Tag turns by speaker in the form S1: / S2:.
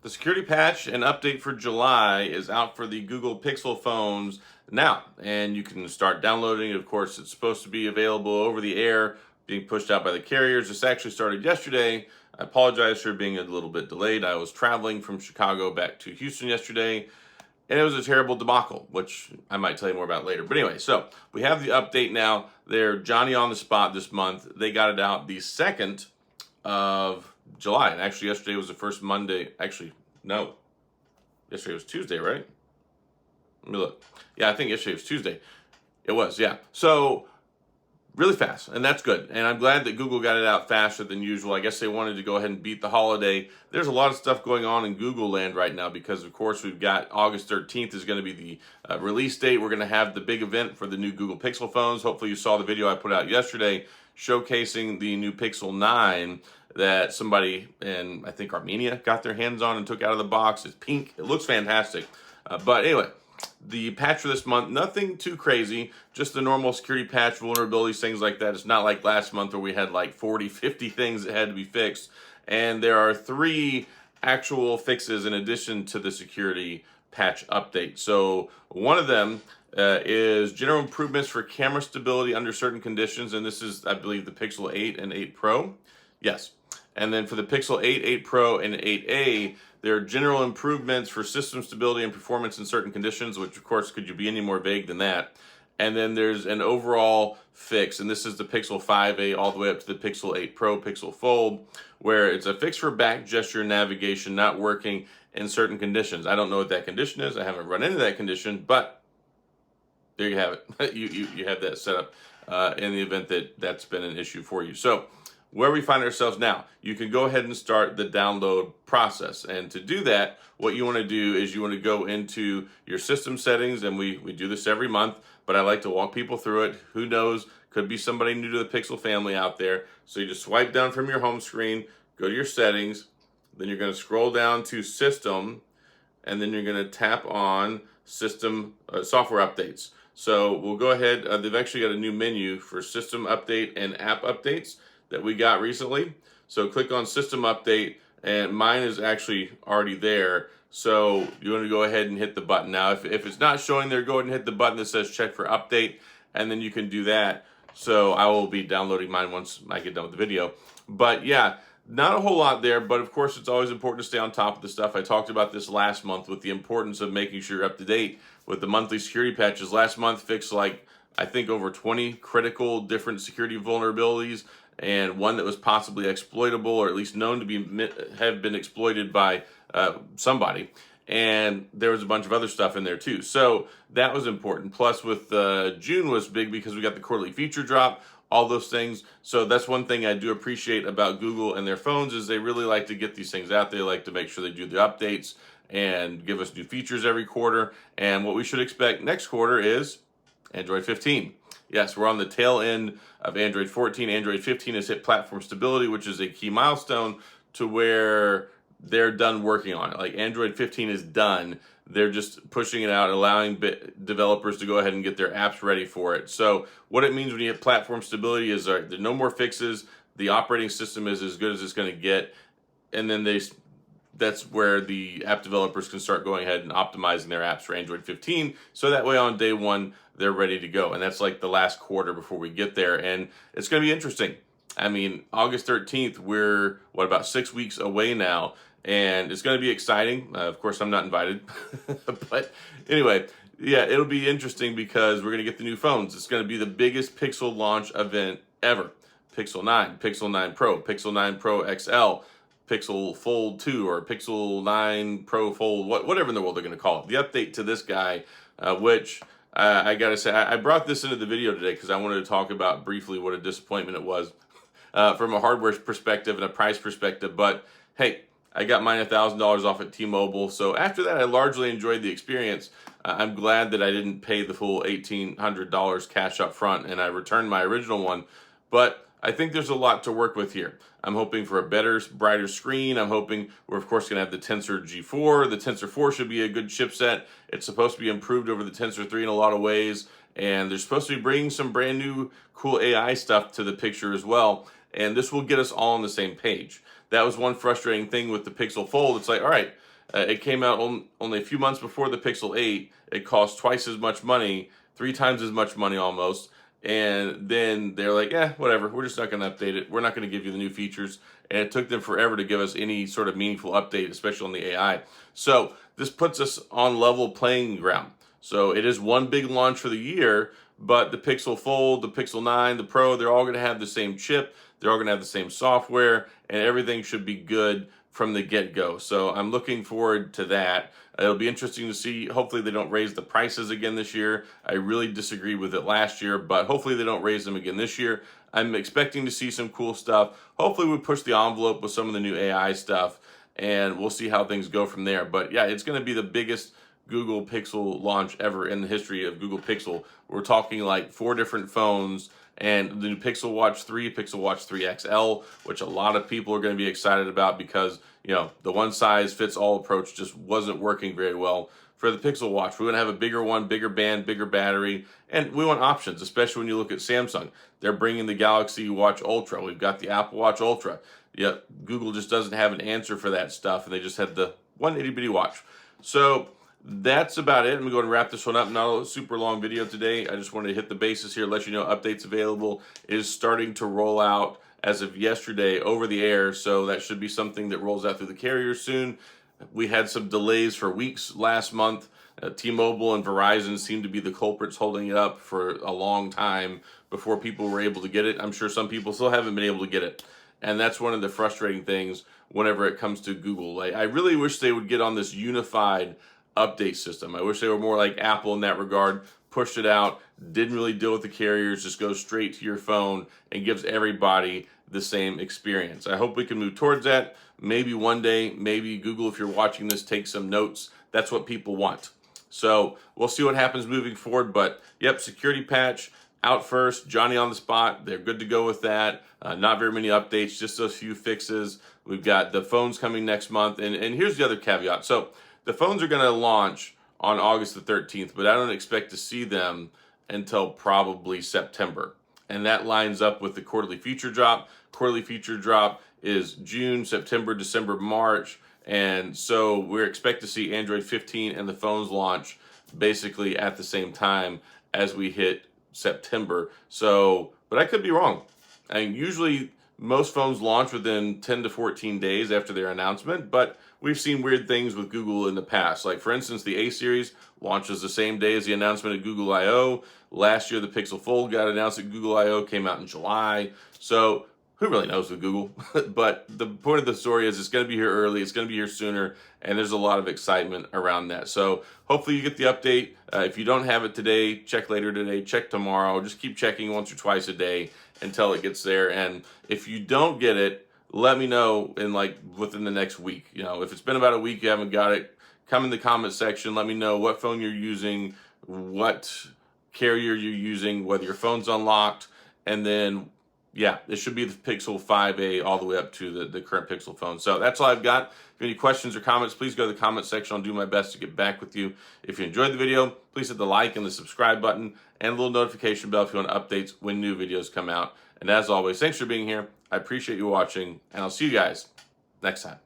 S1: The security patch and update for July is out for the Google Pixel phones now, and you can start downloading it. Of course, it's supposed to be available over the air, being pushed out by the carriers. This actually started yesterday. I apologize for being a little bit delayed. I was traveling from Chicago back to Houston yesterday, and it was a terrible debacle, which I might tell you more about later. But anyway, so we have the update now. They're Johnny on the spot this month. They got it out the 2nd of July. And actually, yesterday was the first Monday. Actually, no. Yesterday was Tuesday, right? Let me look. Yeah, I think yesterday was Tuesday. It was, yeah. So, really fast, and that's good. And I'm glad that Google got it out faster than usual. I guess they wanted to go ahead and beat the holiday. There's a lot of stuff going on in Google land right now because, of course, we've got August 13th is going to be the release date. We're going to have the big event for the new Google Pixel phones. Hopefully you saw the video I put out yesterday showcasing the new Pixel 9 that somebody in, I think, Armenia got their hands on and took out of the box. It's pink. It looks fantastic. But anyway, the patch for this month, nothing too crazy, just the normal security patch, vulnerabilities, things like that. It's not like last month where we had like 40, 50 things that had to be fixed. And there are 3 actual fixes in addition to the security patch update. So one of them is general improvements for camera stability under certain conditions. And this is, I believe, the Pixel 8 and 8 Pro. Yes. And then for the Pixel 8, 8 Pro, and 8A, there are general improvements for system stability and performance in certain conditions, which, of course, could you be any more vague than that? And then there's an overall fix, and this is the Pixel 5A all the way up to the Pixel 8 Pro, Pixel Fold, where it's a fix for back gesture navigation not working in certain conditions. I don't know what that condition is. I haven't run into that condition, but there you have it. you have that set up in the event that that's been an issue for you. So where we find ourselves now, you can go ahead and start the download process. And to do that, what you want to do is you want to go into your system settings, and we do this every month, but I like to walk people through it. Who knows, could be somebody new to the Pixel family out there. So you just swipe down from your home screen, go to your settings, then you're going to scroll down to System, and then you're going to tap on System Software Updates. So we'll go ahead, they've actually got a new menu for System Update and App Updates that we got recently. So click on System Update, and mine is actually already there. So you want to go ahead and hit the button. Now, if it's not showing there, go ahead and hit the button that says check for update, and then you can do that. So I will be downloading mine once I get done with the video. But yeah, not a whole lot there, but of course it's always important to stay on top of the stuff. I talked about this last month with the importance of making sure you're up to date with the monthly security patches. Last month fixed like, I think, over 20 critical different security vulnerabilities, and one that was possibly exploitable, or at least known to be have been exploited by somebody. And there was a bunch of other stuff in there too. So that was important. Plus with June was big because we got the quarterly feature drop, all those things. So that's one thing I do appreciate about Google and their phones is they really like to get these things out. They like to make sure they do the updates and give us new features every quarter. And what we should expect next quarter is Android 15. Yes, we're on the tail end of Android 14. Android 15 has hit platform stability, which is a key milestone to where they're done working on it. Like Android 15 is done. They're just pushing it out, allowing developers to go ahead and get their apps ready for it. So what it means when you hit platform stability is there are no more fixes. The operating system is as good as it's going to get. And then that's where the app developers can start going ahead and optimizing their apps for Android 15. So that way on day one, they're ready to go. And that's like the last quarter before we get there. And it's going to be interesting. I mean, August 13th, we're, about 6 weeks away now. And it's going to be exciting. Of course, I'm not invited. But anyway, yeah, it'll be interesting because we're going to get the new phones. It's going to be the biggest Pixel launch event ever. Pixel 9, Pixel 9 Pro, Pixel 9 Pro XL, Pixel Fold 2, or Pixel 9 Pro Fold, whatever in the world they're going to call it. The update to this guy, which I got to say, I brought this into the video today because I wanted to talk about briefly what a disappointment it was from a hardware perspective and a price perspective. But hey, I got mine $1,000 off at T-Mobile. So after that, I largely enjoyed the experience. I'm glad that I didn't pay the full $1,800 cash up front, and I returned my original one. But I think there's a lot to work with here. I'm hoping for a better, brighter screen. I'm hoping we're, of course, going to have the Tensor G4. The Tensor 4 should be a good chipset. It's supposed to be improved over the Tensor 3 in a lot of ways. And they're supposed to be bringing some brand new cool AI stuff to the picture as well. And this will get us all on the same page. That was one frustrating thing with the Pixel Fold. It's like, all right, It came out only a few months before the Pixel 8. It cost twice as much money, 3 times as much money almost. And then they're like, whatever, we're just not going to update it. We're not going to give you the new features. And it took them forever to give us any sort of meaningful update, especially on the AI. So this puts us on level playing ground. So it is one big launch for the year, but the Pixel Fold, the Pixel 9, the Pro, they're all going to have the same chip. They're all going to have the same software, and everything should be good from the get-go. So I'm looking forward to that. It'll be interesting to see. Hopefully they don't raise the prices again this year. I really disagreed with it last year, but hopefully they don't raise them again this year. I'm expecting to see some cool stuff. Hopefully we push the envelope with some of the new AI stuff, and we'll see how things go from there. But yeah, it's going to be the biggest Google Pixel launch ever in the history of Google Pixel. We're talking like 4 different phones, and the new Pixel Watch 3, Pixel Watch 3 XL, which a lot of people are going to be excited about because, you know, the one size fits all approach just wasn't working very well for the Pixel Watch. We want to have a bigger one, bigger band, bigger battery, and we want options, especially when you look at Samsung. They're bringing the Galaxy Watch Ultra. We've got the Apple Watch Ultra. Yeah, Google just doesn't have an answer for that stuff, and they just had the one itty-bitty watch. So that's about it. I'm going to go ahead and wrap this one up. Not a super long video today. I just wanted to hit the bases here, let you know updates available is starting to roll out as of yesterday over the air. So that should be something that rolls out through the carrier soon. We had some delays for weeks last month. T-Mobile and Verizon seem to be the culprits holding it up for a long time before people were able to get it. I'm sure some people still haven't been able to get it. And that's one of the frustrating things whenever it comes to Google. Like, I really wish they would get on this unified update system. I wish they were more like Apple in that regard, pushed it out, didn't really deal with the carriers, just goes straight to your phone and gives everybody the same experience. I hope we can move towards that. Maybe one day, maybe Google, if you're watching this, take some notes. That's what people want. So we'll see what happens moving forward. But yep, security patch out first, Johnny on the spot. They're good to go with that. Not very many updates, just a few fixes. We've got the phones coming next month. And here's the other caveat. So the phones are going to launch on August the 13th, but I don't expect to see them until probably September. And that lines up with the quarterly feature drop. Quarterly feature drop is June, September, December, March. And so we're expect to see Android 15 and the phones launch basically at the same time as we hit September. So, but I could be wrong. And usually most phones launch within 10 to 14 days after their announcement, but we've seen weird things with Google in the past. Like, for instance, the A series launches the same day as the announcement at Google I/O. Last year, the Pixel Fold got announced at Google I/O, came out in July. So who really knows with Google? But the point of the story is it's going to be here early, it's going to be here sooner, and there's a lot of excitement around that. So hopefully you get the update. If you don't have it today, check later today, check tomorrow. Just keep checking once or twice a day until it gets there. And if you don't get it, let me know in like within the next week. You know, if it's been about a week you haven't got it, come in the comment section. Let me know what phone you're using, what carrier you're using, whether your phone's unlocked, and then yeah, it should be the Pixel 5a all the way up to the current Pixel phone. So that's all I've got. If you have any questions or comments, please go to the comment section. I'll do my best to get back with you. If you enjoyed the video, please hit the like and the subscribe button and a little notification bell if you want updates when new videos come out. And as always, thanks for being here. I appreciate you watching, and I'll see you guys next time.